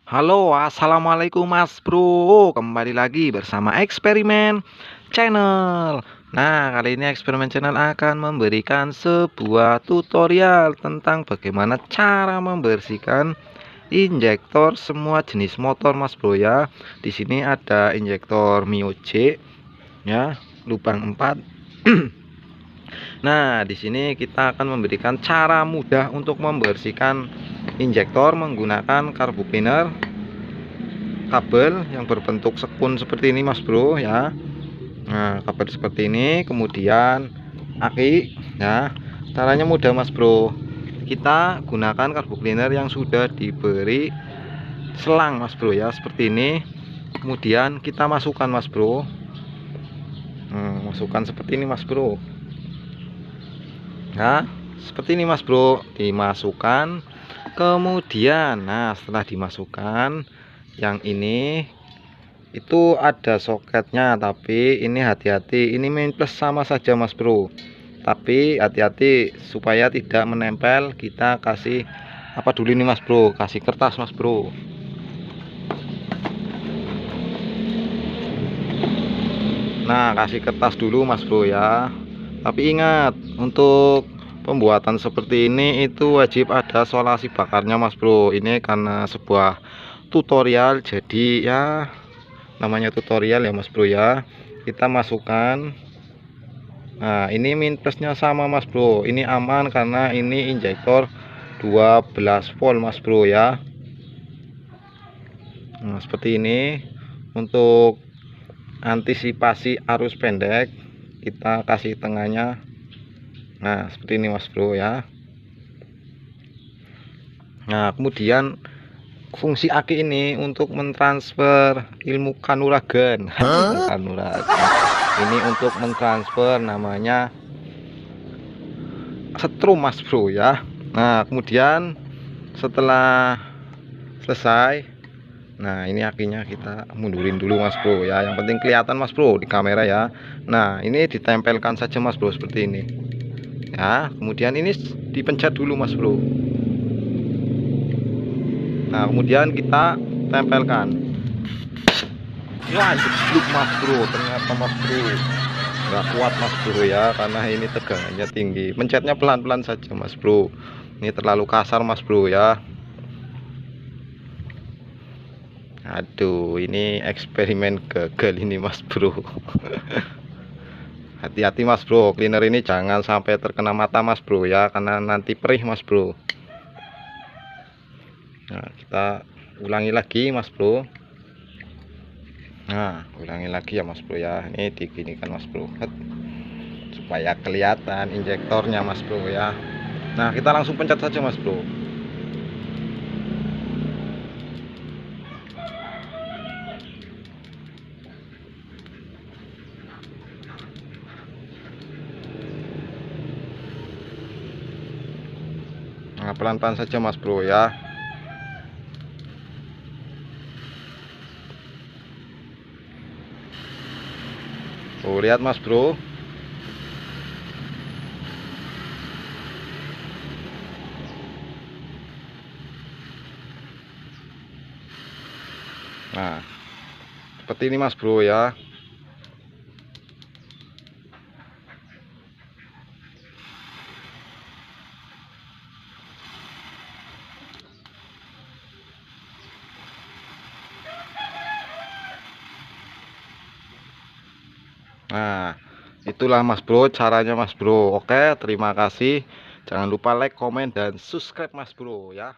Halo, assalamualaikum Mas Bro. Kembali lagi bersama Eksperimen Channel. Nah, kali ini Eksperimen Channel akan memberikan sebuah tutorial tentang bagaimana cara membersihkan injektor semua jenis motor, Mas Bro ya. Di sini ada injektor Mio J ya, lubang 4. Nah, di sini kita akan memberikan cara mudah untuk membersihkan injektor menggunakan carbo cleaner kabel yang berbentuk sekun seperti ini, Mas Bro ya. Nah, kabel seperti ini, kemudian aki ya. Caranya mudah, Mas Bro. Kita gunakan carbo cleaner yang sudah diberi selang, Mas Bro ya, seperti ini. Kemudian kita masukkan, Mas Bro. Masukkan seperti ini, Mas Bro. Nah, seperti ini, Mas Bro, dimasukkan. Kemudian, nah, setelah dimasukkan yang ini itu ada soketnya, tapi ini hati-hati, ini main plus sama saja, Mas Bro, tapi hati-hati supaya tidak menempel. Kita kasih apa dulu ini, Mas Bro, kasih kertas, Mas Bro. Nah, kasih kertas dulu, Mas Bro ya. Tapi ingat, untuk pembuatan seperti ini itu wajib ada solasi bakarnya, Mas Bro. Ini karena sebuah tutorial, jadi ya namanya tutorial ya, Mas Bro ya. Kita masukkan. Nah, ini min plusnya sama, Mas Bro. Ini aman karena ini injektor 12 volt, Mas Bro ya. Nah, seperti ini. Untuk antisipasi arus pendek, kita kasih tengahnya. Nah, seperti ini, Mas Bro ya. Nah, kemudian fungsi aki ini untuk mentransfer ilmu kanuragan. Kanuragan ini untuk mentransfer namanya setrum, Mas Bro ya. Nah, kemudian setelah selesai, nah ini akinya kita mundurin dulu, Mas Bro ya. Yang penting kelihatan, Mas Bro, di kamera ya. Nah, ini ditempelkan saja, Mas Bro, seperti ini ya. Kemudian ini dipencet dulu, Mas Bro. Nah, kemudian kita tempelkan. Wah, jeblok, Mas Bro, ternyata, Mas Bro, nggak kuat, Mas Bro ya, karena ini tegangannya tinggi. Pencetnya pelan-pelan saja, Mas Bro. Ini terlalu kasar, Mas Bro ya. Aduh, ini eksperimen gagal ini, Mas Bro. Hati-hati, Mas Bro, cleaner ini jangan sampai terkena mata, Mas Bro ya, karena nanti perih, Mas Bro. Nah, kita ulangi lagi, Mas Bro. Nah, ulangi lagi ya, Mas Bro ya. Ini diginikan, Mas Bro, supaya kelihatan injektornya, Mas Bro ya. Nah, kita langsung pencet saja, Mas Bro. Nah, pelan-pelan saja, Mas Bro ya. Tuh, lihat, Mas Bro. Nah, seperti ini, Mas Bro ya. Nah, itulah, Mas Bro, caranya, Mas Bro. Oke, terima kasih. Jangan lupa like, komen, dan subscribe, Mas Bro ya.